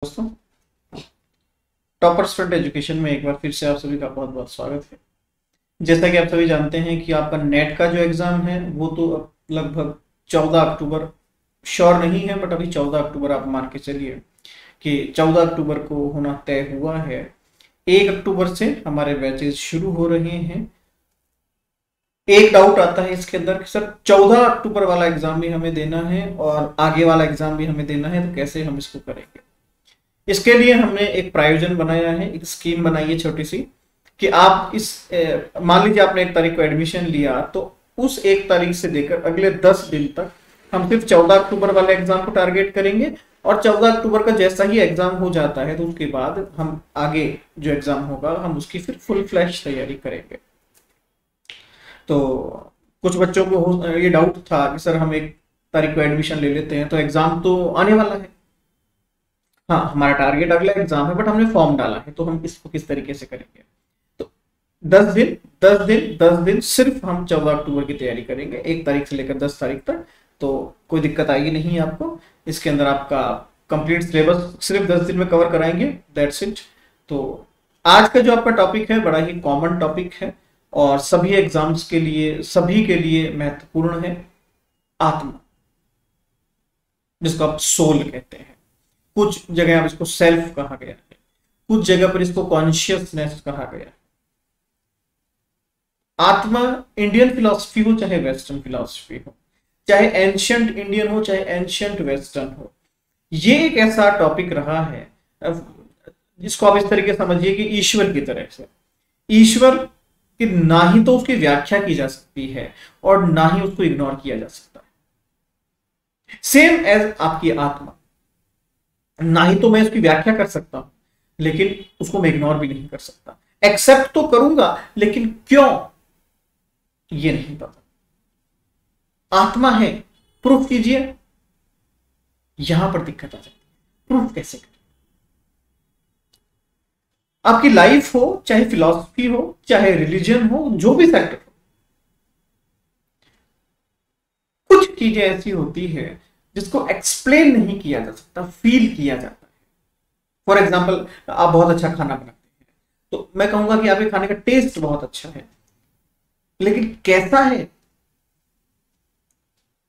दोस्तों, toppers front education में एक बार फिर से आप सभी का बहुत बहुत स्वागत है। जैसा कि आप सभी जानते हैं कि आपका नेट का जो एग्ज़ाम है वो तो अब लगभग 14 अक्टूबर श्योर नहीं है, बट अभी 14 अक्टूबर आप मान के चलिए कि 14 अक्टूबर को होना तय हुआ है। 1 अक्टूबर से हमारे बैचेस शुरू हो रहे हैं। एक डाउट आता है इसके अंदर कि सर 14 अक्टूबर वाला एग्ज़ाम भी हमें देना है और आगे वाला एग्ज़ाम भी हमें देना है, तो कैसे हम इसको करेंगे। इसके लिए हमने एक प्रायोजन बनाया है, एक स्कीम बनाई है छोटी सी कि आप मान लीजिए आपने 1 तारीख को एडमिशन लिया, तो उस 1 तारीख से लेकर अगले 10 दिन तक हम सिर्फ 14 अक्टूबर वाले एग्जाम को टारगेट करेंगे। और 14 अक्टूबर का जैसा ही एग्जाम हो जाता है तो उसके बाद हम आगे जो एग्जाम होगा हम उसकी फिर फुल फ्लैश तैयारी करेंगे। तो कुछ बच्चों को ये डाउट था कि सर हम 1 तारीख को एडमिशन ले लेते हैं तो एग्जाम तो आने वाला है। हाँ, हमारा टारगेट अगला एग्जाम है, बट हमने फॉर्म डाला है तो हम इसको किस तरीके से करेंगे। तो 10 दिन 10 दिन सिर्फ हम 14 अक्टूबर की तैयारी करेंगे, 1 तारीख से लेकर 10 तारीख तक। तो कोई दिक्कत आएगी नहीं आपको। इसके अंदर आपका कंप्लीट सिलेबस सिर्फ 10 दिन में कवर कराएंगे, दैट्स इट। तो आज का जो आपका टॉपिक है बड़ा ही कॉमन टॉपिक है और सभी एग्जाम्स के लिए, सभी के लिए महत्वपूर्ण है। आत्मा, जिसको आप सोल कहते हैं। कुछ जगह आप इसको सेल्फ कहा गया है, कुछ जगह पर इसको कॉन्शियसनेस कहा गया है। आत्मा इंडियन फिलॉसफी हो चाहे वेस्टर्न फिलॉसफी हो, चाहे एंशियंट इंडियन हो चाहे एंशियंट वेस्टर्न हो, ये एक ऐसा टॉपिक रहा है जिसको आप इस तरीके समझिए कि ईश्वर की तरह से। ईश्वर की ना ही तो उसकी व्याख्या की जा सकती है और ना ही उसको इग्नोर किया जा सकता है। सेम एज आपकी आत्मा, ना ही तो मैं उसकी व्याख्या कर सकता हूं, लेकिन उसको मैं इग्नोर भी नहीं कर सकता। एक्सेप्ट तो करूंगा, लेकिन क्यों ये नहीं पता। आत्मा है, प्रूफ कीजिए। यहां पर दिक्कत आ जाती है, प्रूफ कैसे करें। आपकी लाइफ हो चाहे फिलॉसफी हो चाहे रिलीजन हो, जो भी सेक्टर हो, कुछ चीजें ऐसी होती है जिसको एक्सप्लेन नहीं किया जा सकता, फील किया जाता है। फॉर एग्जाम्पल, आप बहुत अच्छा खाना बनाते हैं तो मैं कहूंगा कि आपके खाने का टेस्ट बहुत अच्छा है, लेकिन कैसा है,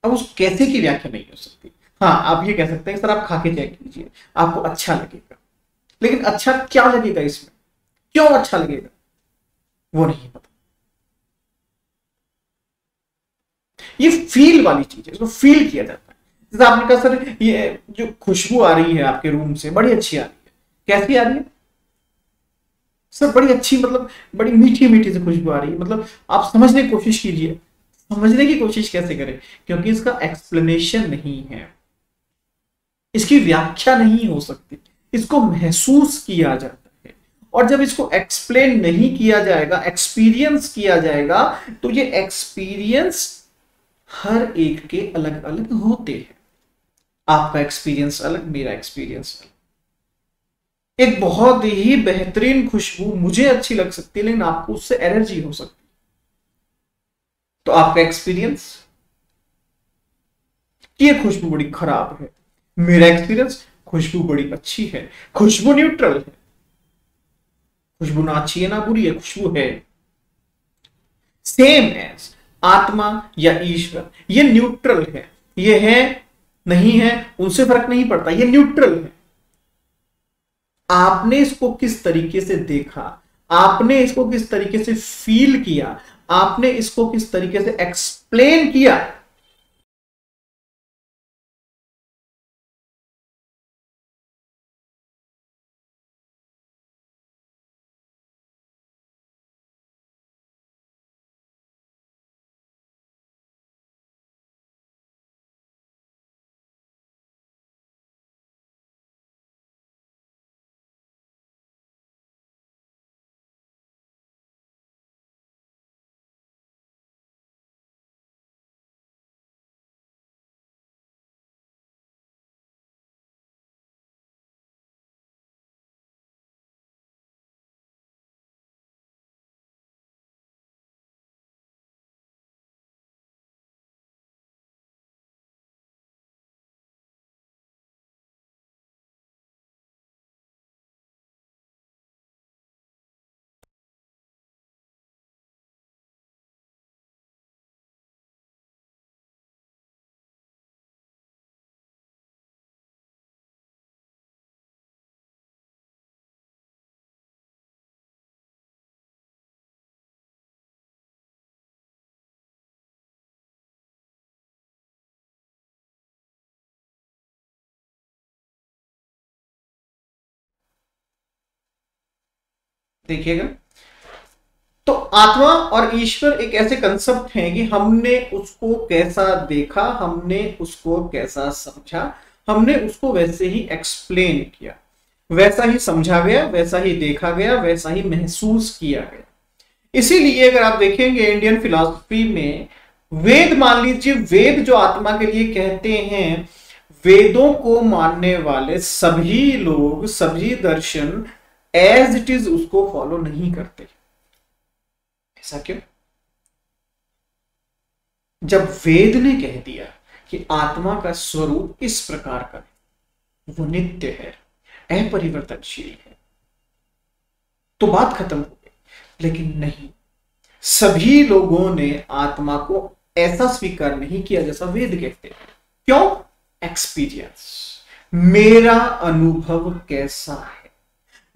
अब उस कैसे की व्याख्या नहीं हो सकती। हाँ, आप ये कह सकते हैं सर आप खा के चेक कीजिए, आपको अच्छा लगेगा, लेकिन अच्छा क्या लगेगा इसमें, क्यों अच्छा लगेगा, वो नहीं पता। ये फील वाली चीज है, इसको फील किया जाता है। जैसे आपने कहा सर ये जो खुशबू आ रही है आपके रूम से बड़ी अच्छी आ रही है, कैसी आ रही है सर, बड़ी अच्छी, मतलब बड़ी मीठी मीठी से खुशबू आ रही है, मतलब आप समझने की कोशिश कीजिए। समझने की कोशिश कैसे करें, क्योंकि इसका एक्सप्लेनेशन नहीं है, इसकी व्याख्या नहीं हो सकती, इसको महसूस किया जाता है। और जब इसको एक्सप्लेन नहीं किया जाएगा, एक्सपीरियंस किया जाएगा, तो ये एक्सपीरियंस हर एक के अलग अलग होते हैं। आपका एक्सपीरियंस अलग, मेरा एक्सपीरियंस अलग। एक बहुत ही बेहतरीन खुशबू मुझे अच्छी लग सकती है, लेकिन आपको उससे एलर्जी हो सकती है। तो आपका एक्सपीरियंस कि ये खुशबू बड़ी खराब है, मेरा एक्सपीरियंस खुशबू बड़ी अच्छी है। खुशबू न्यूट्रल है, खुशबू ना अच्छी है ना बुरी है, खुशबू है। सेम एज आत्मा या ईश्वर, ये न्यूट्रल है। ये है नहीं है उनसे फर्क नहीं पड़ता, ये न्यूट्रल है। आपने इसको किस तरीके से देखा, आपने इसको किस तरीके से फील किया, आपने इसको किस तरीके से एक्सप्लेन किया, देखिएगा, तो आत्मा और ईश्वर एक ऐसे कंसेप्ट हैं कि हमने उसको कैसा देखा, हमने उसको कैसा समझा, हमने उसको वैसे ही एक्सप्लेन किया, वैसा ही समझा गया, वैसा ही देखा गया, वैसा ही महसूस किया गया। इसीलिए अगर आप देखेंगे इंडियन फिलॉसफी में वेद, मान लीजिए वेद जो आत्मा के लिए कहते हैं, वेदों को मानने वाले सभी लोग, सभी दर्शन एज इट इज उसको फॉलो नहीं करते। ऐसा क्यों? जब वेद ने कह दिया कि आत्मा का स्वरूप इस प्रकार का है, वो नित्य है, अपरिवर्तनशील है, तो बात खत्म हो गई। लेकिन नहीं, सभी लोगों ने आत्मा को ऐसा स्वीकार नहीं किया जैसा वेद कहते हैं। क्यों? एक्सपीरियंस, मेरा अनुभव कैसा है,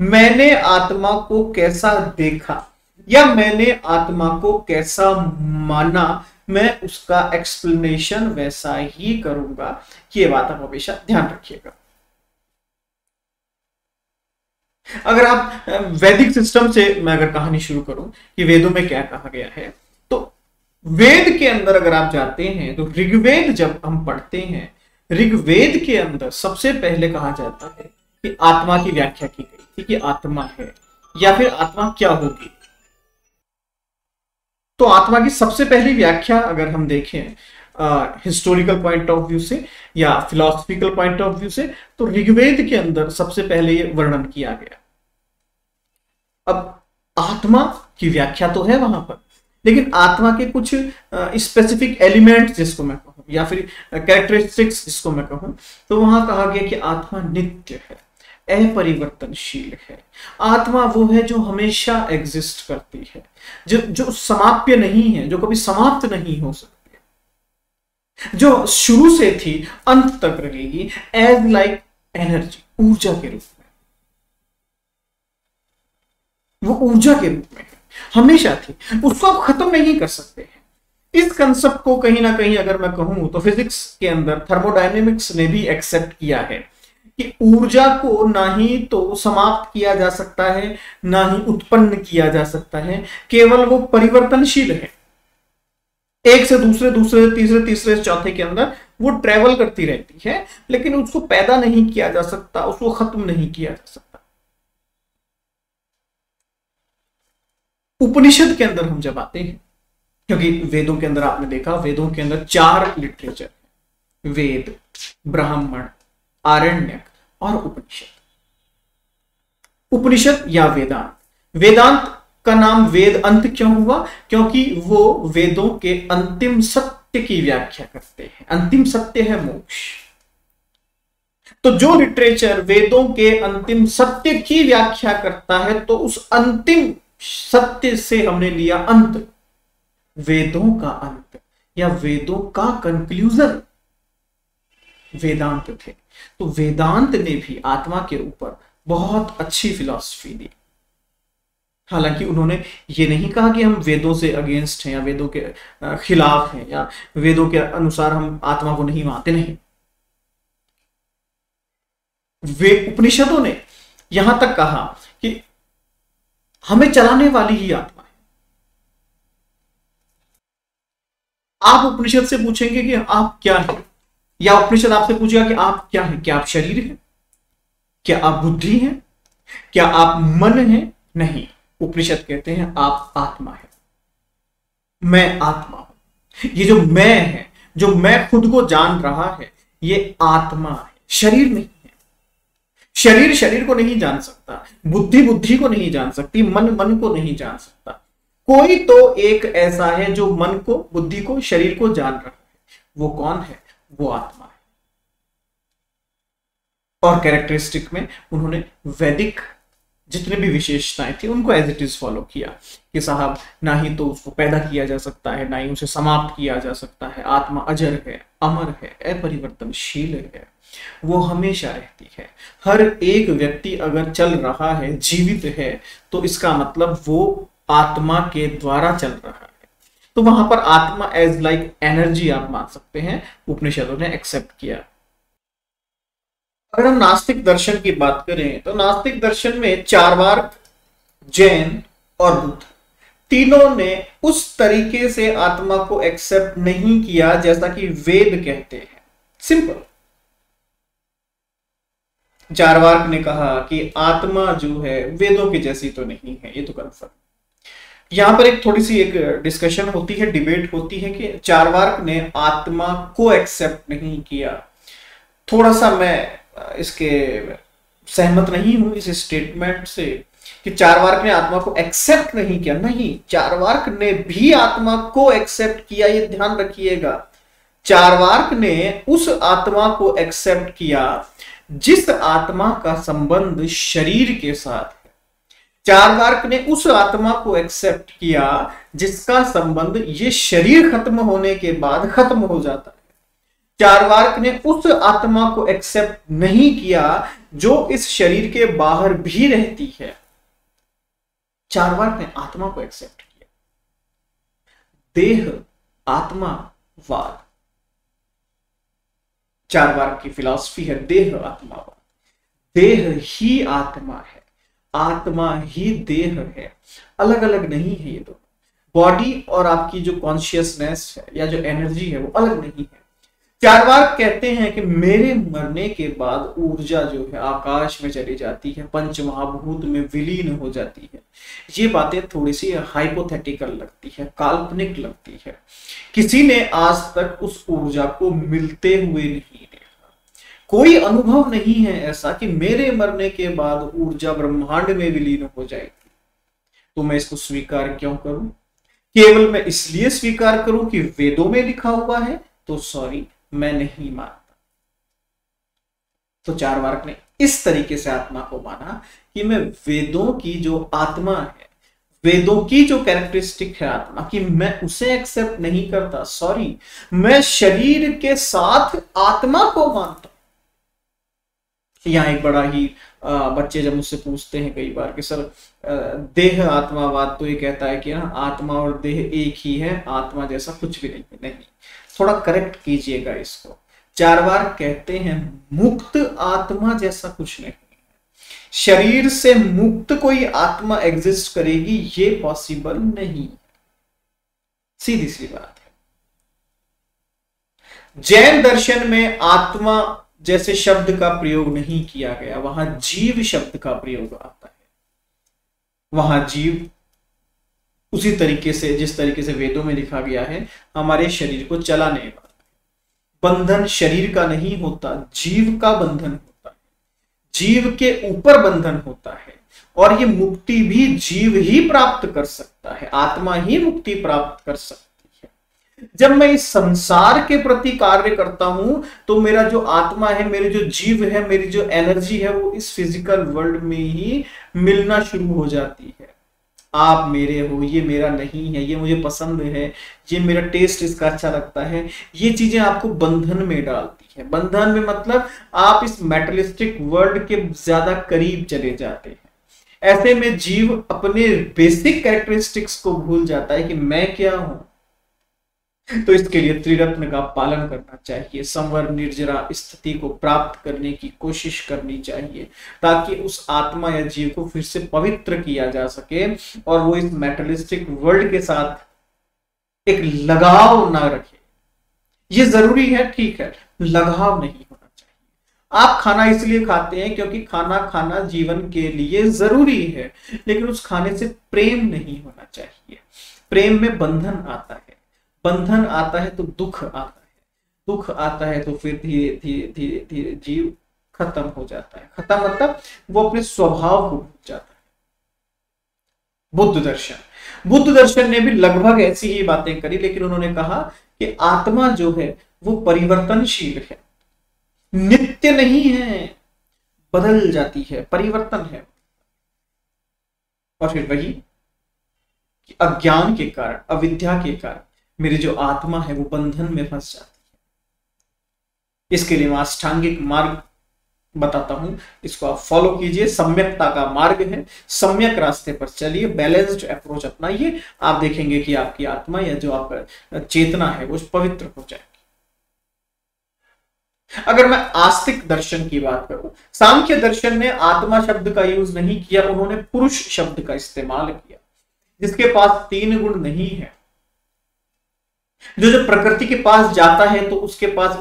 मैंने आत्मा को कैसा देखा या मैंने आत्मा को कैसा माना, मैं उसका एक्सप्लेनेशन वैसा ही करूंगा। ये बात आप हमेशा ध्यान रखिएगा। अगर आप वैदिक सिस्टम से मैं अगर कहानी शुरू करूं कि वेदों में क्या कहा गया है, तो वेद के अंदर अगर आप जाते हैं तो ऋग्वेद जब हम पढ़ते हैं, ऋग्वेद के अंदर सबसे पहले कहा जाता है कि आत्मा की व्याख्या की गई थी कि आत्मा है या फिर आत्मा क्या होगी। तो आत्मा की सबसे पहली व्याख्या अगर हम देखें हिस्टोरिकल पॉइंट ऑफ व्यू से या फिलोसफिकल पॉइंट ऑफ व्यू से, तो ऋग्वेद के अंदर सबसे पहले ये वर्णन किया गया। अब आत्मा की व्याख्या तो है वहां पर, लेकिन आत्मा के कुछ स्पेसिफिक एलिमेंट्स जिसको मैं कहूं या फिर कैरेक्टरिस्टिक्स जिसको मैं कहूं, तो वहां कहा गया कि आत्मा नित्य है, अपरिवर्तनशील है। आत्मा वो है जो हमेशा एग्जिस्ट करती है, जो समाप्य नहीं है, जो कभी समाप्त नहीं हो सकती, जो शुरू से थी अंत तक रहेगी, एज लाइक एनर्जी, ऊर्जा के रूप में। वो ऊर्जा के रूप में हमेशा थी, उसको आप खत्म नहीं कर सकते हैं। इस कंसेप्ट को कहीं ना कहीं अगर मैं कहूं तो फिजिक्स के अंदर थर्मोडायनेमिक्स ने भी एक्सेप्ट किया है कि ऊर्जा को ना ही तो समाप्त किया जा सकता है, ना ही उत्पन्न किया जा सकता है, केवल वो परिवर्तनशील है। एक से दूसरे, दूसरे तीसरे, तीसरे चौथे के अंदर वो ट्रेवल करती रहती है, लेकिन उसको पैदा नहीं किया जा सकता, उसको खत्म नहीं किया जा सकता। उपनिषद के अंदर हम जब आते हैं, क्योंकि वेदों के अंदर आपने देखा, वेदों के अंदर 4 लिटरेचर, वेद, ब्राह्मण, आरण्यक और उपनिषद। उपनिषद या वेदांत, वेदांत का नाम वेद अंत क्यों हुआ? क्योंकि वो वेदों के अंतिम सत्य की व्याख्या करते हैं। अंतिम सत्य है मोक्ष। तो जो लिटरेचर वेदों के अंतिम सत्य की व्याख्या करता है, तो उस अंतिम सत्य से हमने लिया अंत, वेदों का अंत या वेदों का कंक्लूजन वेदांत थे। तो वेदांत ने भी आत्मा के ऊपर बहुत अच्छी फिलॉसफी दी। हालांकि उन्होंने ये नहीं कहा कि हम वेदों से अगेंस्ट हैं या वेदों के खिलाफ हैं या वेदों के अनुसार हम आत्मा को नहीं मानते, नहीं। वे उपनिषदों ने यहां तक कहा कि हमें चलाने वाली ही आत्मा है। आप उपनिषद से पूछेंगे कि आप क्या हैं, या उपनिषद आपसे पूछेगा कि आप क्या हैं? क्या आप शरीर हैं? क्या आप बुद्धि हैं? क्या आप मन हैं? नहीं, उपनिषद कहते हैं आप आत्मा है, मैं आत्मा हूं। ये जो मैं है, जो मैं खुद को जान रहा है, ये आत्मा है, शरीर नहीं है। शरीर शरीर को नहीं जान सकता, बुद्धि बुद्धि को नहीं जान सकती, मन मन को नहीं जान सकता। कोई तो एक ऐसा है जो मन को, बुद्धि को, शरीर को जान रहा है। वो कौन है? वो आत्मा है। और कैरेक्टरिस्टिक में उन्होंने वैदिक जितने भी विशेषताएं थी उनको एज इट इज फॉलो किया कि साहब, ना ही तो उसको पैदा किया जा सकता है, ना ही उसे समाप्त किया जा सकता है। आत्मा अजर है, अमर है, अपरिवर्तनशील है, वो हमेशा रहती है। हर एक व्यक्ति अगर चल रहा है, जीवित है, तो इसका मतलब वो आत्मा के द्वारा चल रहा है। तो वहां पर आत्मा एज लाइक एनर्जी आप मान सकते हैं, उपनिषदों ने एक्सेप्ट किया। अगर हम नास्तिक दर्शन की बात करें तो नास्तिक दर्शन में 4 बार जैन और बुद्ध, तीनों ने उस तरीके से आत्मा को एक्सेप्ट नहीं किया जैसा कि वेद कहते हैं। सिंपल। चारवाक ने कहा कि आत्मा जो है वेदों के जैसी तो नहीं है, ये तो कंफर्म। यहां पर एक थोड़ी सी एक डिस्कशन होती है, डिबेट होती है कि चारवाक ने आत्मा को एक्सेप्ट नहीं किया। थोड़ा सा मैं इसके सहमत नहीं हूं इस स्टेटमेंट से कि चारवाक ने आत्मा को एक्सेप्ट नहीं किया। नहीं, चारवाक ने भी आत्मा को एक्सेप्ट किया, ये ध्यान रखिएगा। चारवाक ने उस आत्मा को एक्सेप्ट किया जिस आत्मा का संबंध शरीर के साथ है। चारवाक ने उस आत्मा को एक्सेप्ट किया जिसका संबंध ये शरीर खत्म होने के बाद खत्म हो जाता है। चारवाक ने उस आत्मा को एक्सेप्ट नहीं किया जो इस शरीर के बाहर भी रहती है। चारवाक ने आत्मा को एक्सेप्ट किया। देह आत्मावाद चारवाक की फिलॉसफी है, देह आत्मावाद। देह ही आत्मा है, आत्मा ही देह है, अलग अलग नहीं है ये दोनों। बॉडी और आपकी जो कॉन्शियसनेस है या जो एनर्जी है वो अलग नहीं है। चारवाक कहते हैं कि मेरे मरने के बाद ऊर्जा जो है आकाश में चली जाती है, पंच महाभूत में विलीन हो जाती है। ये बातें थोड़ी सी हाइपोथेटिकल लगती है, काल्पनिक लगती है। किसी ने आज तक उस ऊर्जा को मिलते हुए नहीं देखा। कोई अनुभव नहीं है ऐसा कि मेरे मरने के बाद ऊर्जा ब्रह्मांड में विलीन हो जाएगी। तो मैं इसको स्वीकार क्यों करूं? केवल मैं इसलिए स्वीकार करूं कि वेदों में लिखा हुआ है? तो सॉरी, मैं नहीं मानता। तो चारवाक ने इस तरीके से आत्मा को माना कि मैं वेदों की जो आत्मा है, वेदों की जो कैरेक्टरिस्टिक है आत्मा की, मैं उसे एक्सेप्ट नहीं करता। सॉरी, मैं शरीर के साथ आत्मा को मानता। यहाँ एक बड़ा ही बच्चे जब मुझसे पूछते हैं कई बार कि सर देह आत्मावाद तो ये कहता है कि ना आत्मा और देह एक ही है, आत्मा जैसा कुछ भी नहीं है। नहीं, थोड़ा करेक्ट कीजिएगा इसको। चारवाक कहते हैं मुक्त आत्मा जैसा कुछ नहीं है। शरीर से मुक्त कोई आत्मा एग्जिस्ट करेगी ये पॉसिबल नहीं। सीधी सी बात है। जैन दर्शन में आत्मा जैसे शब्द का प्रयोग नहीं किया गया, वहां जीव शब्द का प्रयोग आता है। वहां जीव उसी तरीके से जिस तरीके से वेदों में लिखा गया है, हमारे शरीर को चलाने वाला। बंधन शरीर का नहीं होता, जीव का बंधन होता है। जीव के ऊपर बंधन होता है और ये मुक्ति भी जीव ही प्राप्त कर सकता है, आत्मा ही मुक्ति प्राप्त कर सकती है। जब मैं इस संसार के प्रति कार्य करता हूं तो मेरा जो आत्मा है, मेरी जो जीव है, मेरी जो एनर्जी है, वो इस फिजिकल वर्ल्ड में ही मिलना शुरू हो जाती है। आप मेरे हो, ये मेरा नहीं है, ये मुझे पसंद है, ये मेरा टेस्ट इसका अच्छा लगता है, ये चीजें आपको बंधन में डालती है। बंधन में मतलब आप इस मेटलिस्टिक वर्ल्ड के ज्यादा करीब चले जाते हैं। ऐसे में जीव अपने बेसिक कैरेक्टरिस्टिक्स को भूल जाता है कि मैं क्या हूं। तो इसके लिए त्रिरत्न का पालन करना चाहिए, संवर निर्जरा स्थिति को प्राप्त करने की कोशिश करनी चाहिए ताकि उस आत्मा या जीव को फिर से पवित्र किया जा सके और वो इस मेटलिस्टिक वर्ल्ड के साथ एक लगाव ना रखे। ये जरूरी है, ठीक है, लगाव नहीं होना चाहिए। आप खाना इसलिए खाते हैं क्योंकि खाना खाना जीवन के लिए जरूरी है, लेकिन उस खाने से प्रेम नहीं होना चाहिए। प्रेम में बंधन आता है, बंधन आता है तो दुख आता है, दुख आता है तो फिर धीरे धीरे धीरे धीरे जीव खत्म हो जाता है। खत्म मतलब वो अपने स्वभाव को भूल जाता है। बुद्ध दर्शन ने भी लगभग ऐसी ही बातें करी, लेकिन उन्होंने कहा कि आत्मा जो है वो परिवर्तनशील है, नित्य नहीं है, बदल जाती है, परिवर्तन है। और फिर वही अज्ञान के कारण, अविद्या के कारण मेरी जो आत्मा है वो बंधन में फंस जाती है। इसके लिए मैं अष्टांगिक मार्ग बताता हूं, इसको आप फॉलो कीजिए। सम्यकता का मार्ग है, सम्यक रास्ते पर चलिए, बैलेंस्ड अप्रोच अपनाइए। आप देखेंगे कि आपकी आत्मा या जो आपका चेतना है वो पवित्र हो जाएगी। अगर मैं आस्तिक दर्शन की बात करूं, सांख्य दर्शन ने आत्मा शब्द का यूज नहीं किया, उन्होंने पुरुष शब्द का इस्तेमाल किया, जिसके पास 3 गुण नहीं है। जो जब प्रकृति के पास जाता है तो उसके पास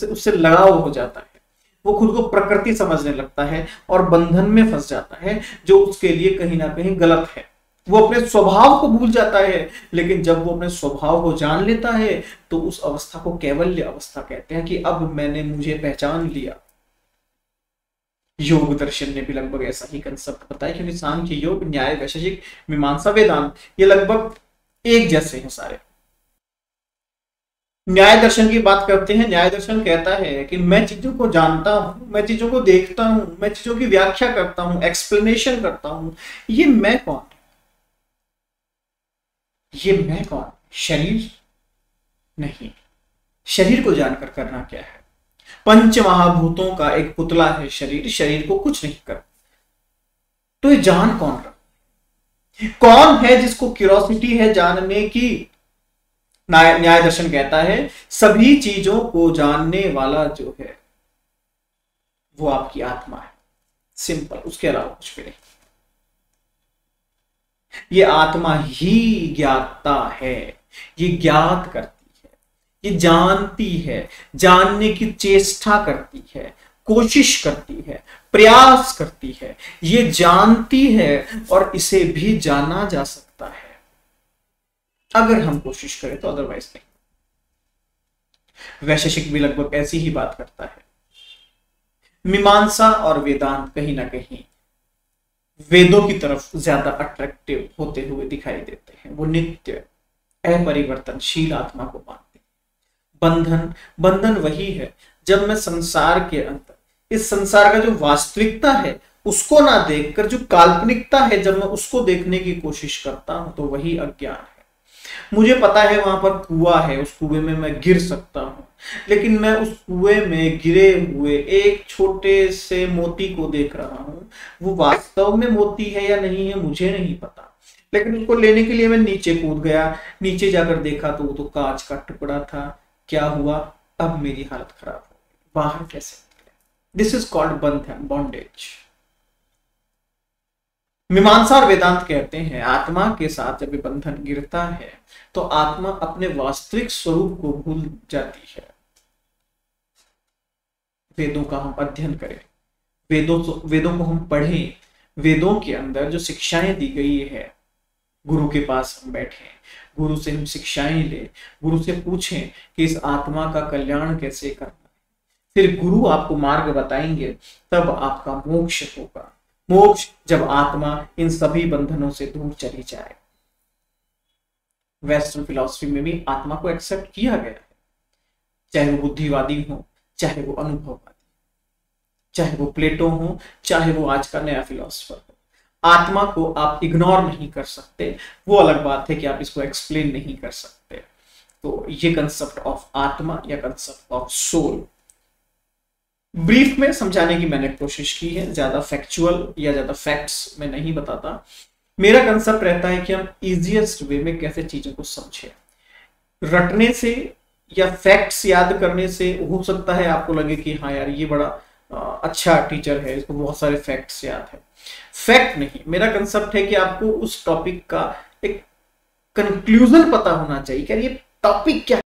उससे लगाव हो जाता है, वो खुद को प्रकृति समझने लगता है और बंधन में फंस जाता है, जो उसके लिए कहीं ना कहीं गलत है। वो अपने स्वभाव को भूल जाता है, लेकिन जब वो अपने स्वभाव को जान लेता है तो उस अवस्था को कैवल्य अवस्था कहते हैं कि अब मैंने मुझे पहचान लिया। योग दर्शन ने भी लगभग ऐसा ही कंसेप्ट बताया, क्योंकि सांख्य, योग, न्याय, वैशेषिक, मीमांसा, वेदांत ये लगभग एक जैसे हैं सारे। न्याय दर्शन की बात करते हैं। न्याय दर्शन कहता है कि मैं चीजों को जानता हूं, मैं चीजों को देखता हूं, मैं चीजों की व्याख्या करता हूं, एक्सप्लेनेशन करता हूं। ये मैं कौन? ये मैं कौन? शरीर नहीं। शरीर को जानकर करना क्या है? पंच महाभूतों का एक पुतला है शरीर, शरीर को कुछ नहीं कर। तो ये जान कौन रहा? कौन है जिसको क्यूरोसिटी है जानने की? न्याय दर्शन कहता है सभी चीजों को जानने वाला जो है वो आपकी आत्मा है। सिंपल, उसके अलावा कुछ भी नहीं। ये आत्मा ही ज्ञाता है, ये ज्ञात करती है, ये जानती है, जानने की चेष्टा करती है, कोशिश करती है, प्रयास करती है। ये जानती है और इसे भी जाना जा सकता है अगर हम कोशिश करें तो, अदरवाइज नहीं। वैशेषिक भी लगभग ऐसी ही बात करता है। मीमांसा और वेदांत कहीं ना कहीं वेदों की तरफ ज्यादा अट्रैक्टिव होते हुए दिखाई देते हैं। वो नित्य अपरिवर्तनशील आत्मा को मानते हैं। बंधन वही है जब मैं संसार के अंदर, इस संसार का जो वास्तविकता है उसको ना देखकर जो काल्पनिकता है, जब मैं उसको देखने की कोशिश करता हूं तो वही अज्ञान है। मुझे पता है वहां पर कुआं है, उस कुएं में मैं गिर सकता हूं, लेकिन मैं उस कुएं में गिरे हुए एक छोटे से मोती को देख रहा हूं। वो वास्तव में मोती है या नहीं है मुझे नहीं पता, लेकिन उसको लेने के लिए मैं नीचे कूद गया। नीचे जाकर देखा तो वो तो कांच का टुकड़ा था। क्या हुआ? अब मेरी हालत खराब हो गई, बाहर कैसे निकले? दिस इज कॉल्ड बंधन, बॉन्डेज। मीमांसा और वेदांत कहते हैं आत्मा के साथ जब बंधन गिरता है तो आत्मा अपने वास्तविक स्वरूप को भूल जाती है। वेदों का हम अध्ययन करें, वेदों को हम पढ़ें, वेदों के अंदर जो शिक्षाएं दी गई है, गुरु के पास हम बैठे, गुरु से हम शिक्षाएं ले, गुरु से पूछें कि इस आत्मा का कल्याण कैसे करना है। फिर गुरु आपको मार्ग बताएंगे, तब आपका मोक्ष होगा। मोक्ष जब आत्मा इन सभी बंधनों से दूर चली जाए। वेस्टर्न फिलॉसफी में भी आत्मा को एक्सेप्ट किया गया है, चाहे वो बुद्धिवादी हो, चाहे वो अनुभववादी, चाहे वो प्लेटो हो, चाहे वो आज का नया फिलोसफर हो। आत्मा को आप इग्नोर नहीं कर सकते। वो अलग बात है कि आप इसको एक्सप्लेन नहीं कर सकते। तो ये कंसेप्ट ऑफ आत्मा या कंसेप्ट ऑफ सोल ब्रीफ में समझाने की मैंने कोशिश की है। ज्यादा फैक्चुअल या ज्यादा फैक्ट्स में नहीं बताता। मेरा कंसेप्ट रहता है कि हम इजीएस्ट वे में कैसे चीजों को समझें। रटने से या फैक्ट्स याद करने से हो सकता है आपको लगे कि हाँ यार ये बड़ा अच्छा टीचर है, इसको बहुत सारे फैक्ट्स याद है। फैक्ट नहीं, मेरा कंसेप्ट है कि आपको उस टॉपिक का एक कंक्लूजन पता होना चाहिए कि ये टॉपिक क्या